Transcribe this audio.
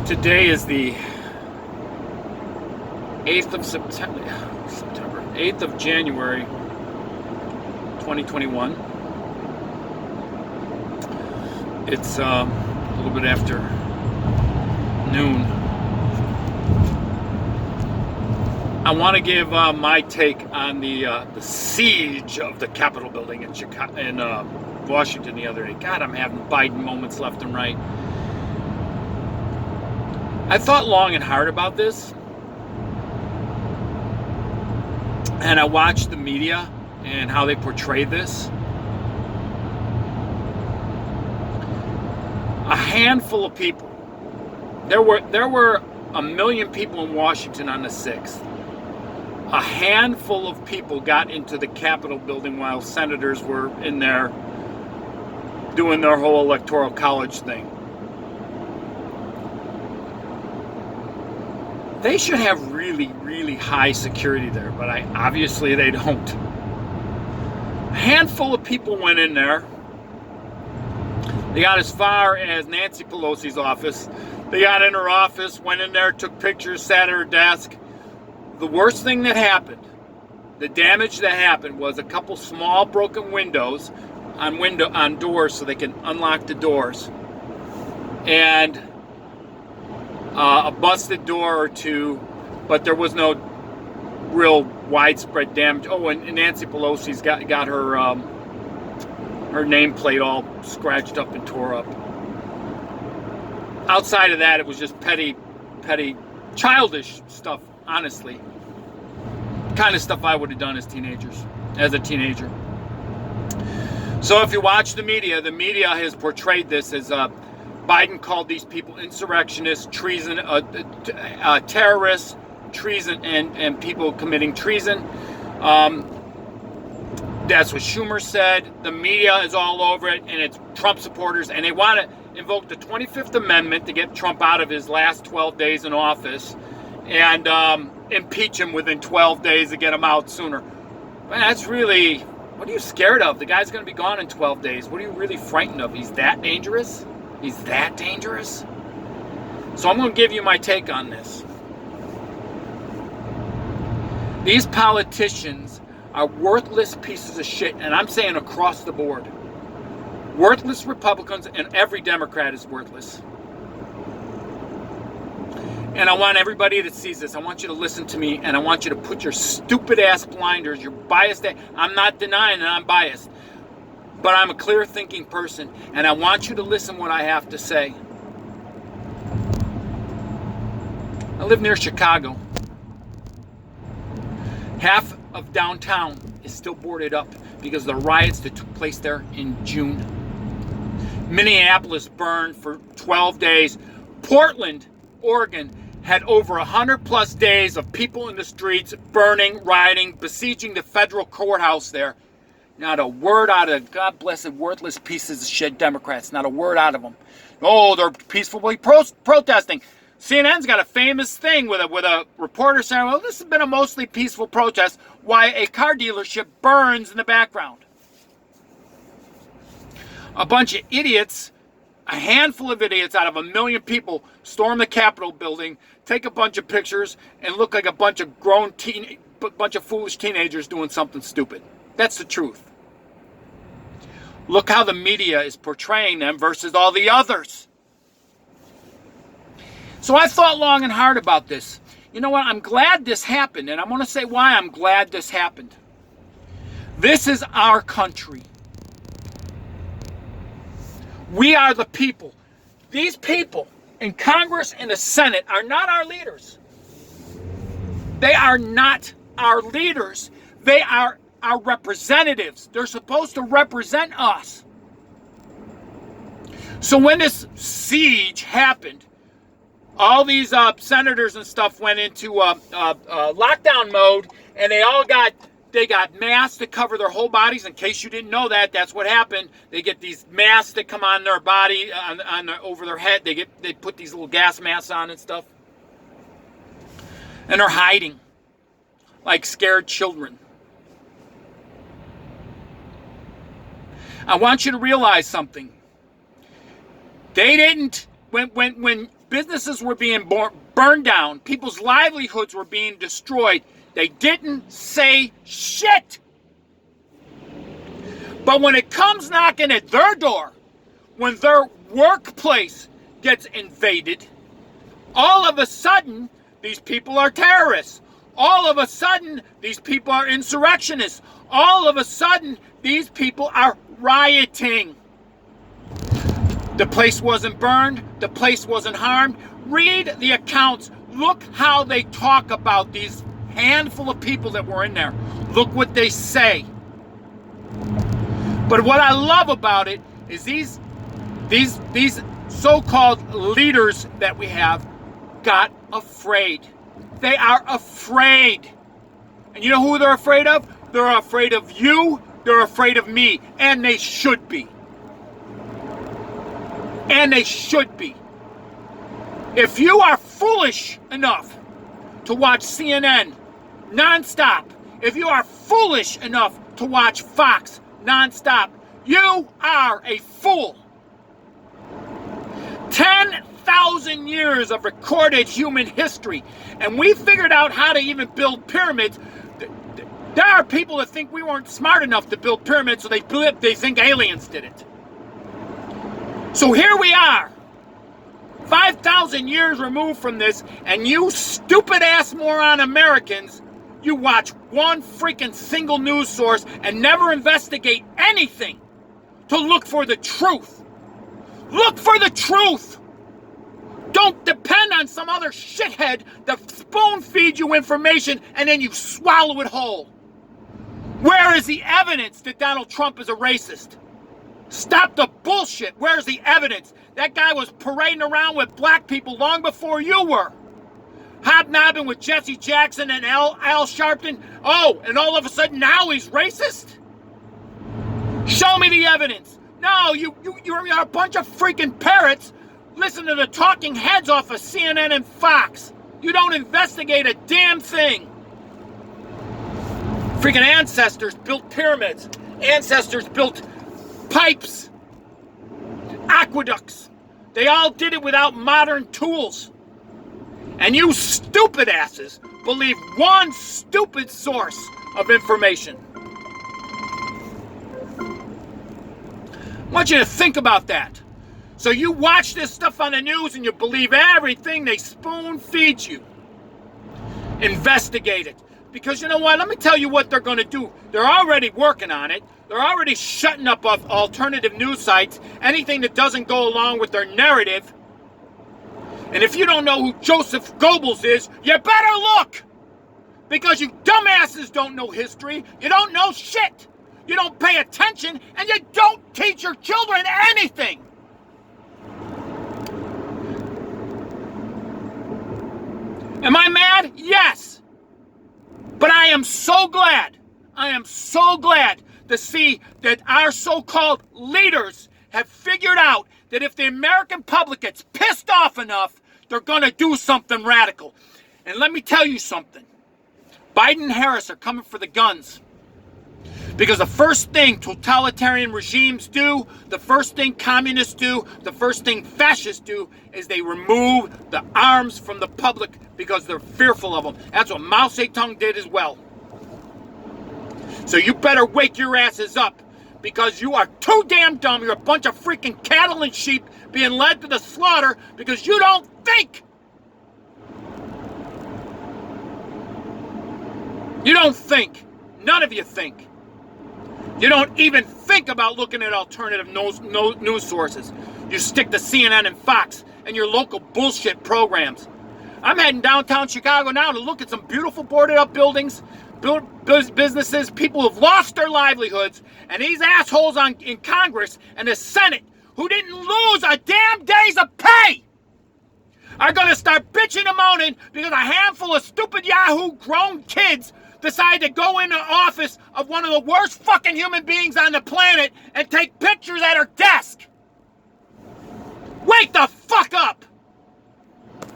Today is the 8th of September, 8th of January, 2021. It's a little bit after noon. I want to give my take on the siege of the Capitol building in Washington the other day. God, I'm having Biden moments left and right. I thought long and hard about this, and I watched the media and how they portray this. A handful of people. There were 1 million people in Washington on the 6th. A handful of people got into the Capitol building while senators were in there doing their whole electoral college thing. They should have really, really high security there, but obviously they don't. A handful of people went in there. They got as far as Nancy Pelosi's office. They got in her office, went in there, took pictures, sat at her desk. The worst thing that happened, the damage that happened, was a couple small broken windows on doors so they can unlock the doors. And a busted door or two, but there was no real widespread damage. Oh, and Nancy Pelosi's got her nameplate all scratched up and tore up. Outside of that, it was just petty, childish stuff, honestly. Kind of stuff I would have done as a teenager. So if you watch the media has portrayed this as Biden called these people insurrectionists, treason, terrorists, treason, and people committing treason. That's what Schumer said. The media is all over it, and it's Trump supporters, and they want to invoke the 25th Amendment to get Trump out of his last 12 days in office and impeach him within 12 days to get him out sooner. Man, that's really, what are you scared of? The guy's going to be gone in 12 days. What are you really frightened of? He's that dangerous? He's that dangerous? So I'm going to give you my take on this. These politicians are worthless pieces of shit, and I'm saying across the board. Worthless Republicans, and every Democrat is worthless. And I want everybody that sees this, I want you to listen to me, and I want you to put your stupid ass blinders, your biased ass. I'm not denying that I'm biased. But I'm a clear-thinking person, and I want you to listen what I have to say. I live near Chicago. Half of downtown is still boarded up because of the riots that took place there in June. Minneapolis burned for 12 days. Portland, Oregon, had over 100+ days of people in the streets burning, rioting, besieging the federal courthouse there. Not a word out of God blessed worthless pieces of shit Democrats. Not a word out of them. Oh, they're peacefully protesting. CNN's got a famous thing with a reporter saying, well, this has been a mostly peaceful protest. Why a car dealership burns in the background. A bunch of idiots, a handful of idiots out of 1 million people storm the Capitol building, take a bunch of pictures, and look like a bunch of bunch of foolish teenagers doing something stupid. That's the truth. Look how the media is portraying them versus all the others. So I thought long and hard about this. You know what? I'm glad this happened, and I'm going to say why I'm glad this happened. This is our country. We are the people. These people in Congress and the Senate are not our leaders. They are not our leaders. They are our representatives. They're supposed to represent us. So when this siege happened, all these senators and stuff went into lockdown mode, and they got masks to cover their whole bodies. In case you didn't know that, that's what happened. They get these masks that come on their body, over their head. They put these little gas masks on and stuff, and they're hiding like scared children. I want you to realize something. They didn't, when businesses were being burned down, people's livelihoods were being destroyed. They didn't say shit. But when it comes knocking at their door, when their workplace gets invaded, all of a sudden, these people are terrorists. All of a sudden, these people are insurrectionists. All of a sudden, these people are rioting. The place wasn't burned. The place wasn't harmed. Read the accounts. Look how they talk about these handful of people that were in there. Look what they say. But what I love about it is these so-called leaders that we have got afraid. They are afraid. And you know who they're afraid of? They're afraid of you. They're afraid of me. And they should be. And they should be. If you are foolish enough to watch CNN nonstop, if you are foolish enough to watch Fox nonstop, you are a fool. 10,000 years of recorded human history, and we figured out how to even build pyramids. There are people that think we weren't smart enough to build pyramids, so they think aliens did it. So here we are, 5,000 years removed from this, and you stupid ass moron Americans, you watch one freaking single news source and never investigate anything to look for the truth. Look for the truth. Don't depend on some other shithead that spoon feeds you information and then you swallow it whole. Where is the evidence that Donald Trump is a racist? Stop the bullshit. Where's the evidence? That guy was parading around with black people long before you were. Hobnobbing with Jesse Jackson and Al Sharpton. Oh, and all of a sudden now he's racist? Show me the evidence. No, you're a bunch of freaking parrots. Listen to the talking heads off of CNN and Fox. You don't investigate a damn thing. Freaking ancestors built pyramids. Ancestors built pipes, aqueducts. They all did it without modern tools. And you stupid asses believe one stupid source of information. I want you to think about that. So you watch this stuff on the news and you believe everything they spoon feed you. Investigate it. Because you know what? Let me tell you what they're going to do. They're already working on it. They're already shutting up alternative news sites, anything that doesn't go along with their narrative. And if you don't know who Joseph Goebbels is, you better look. Because you dumbasses don't know history. You don't know shit. You don't pay attention, and you don't teach your children anything. Am I mad? Yes. But I am so glad to see that our so-called leaders have figured out that if the American public gets pissed off enough, they're going to do something radical. And let me tell you something. Biden and Harris are coming for the guns. Because the first thing totalitarian regimes do, the first thing communists do, the first thing fascists do is they remove the arms from the public because they're fearful of them. That's what Mao Zedong did as well. So you better wake your asses up because you are too damn dumb. You're a bunch of freaking cattle and sheep being led to the slaughter because you don't think. You don't think. None of you think. You don't even think about looking at alternative news sources. You stick to CNN and Fox and your local bullshit programs. I'm heading downtown Chicago now to look at some beautiful boarded up buildings, businesses, people who've lost their livelihoods, and these assholes in Congress and the Senate who didn't lose a damn days of pay are going to start bitching and moaning because a handful of stupid Yahoo grown kids decide to go into office of one of the worst fucking human beings on the planet and take pictures at her desk. Wake the fuck up!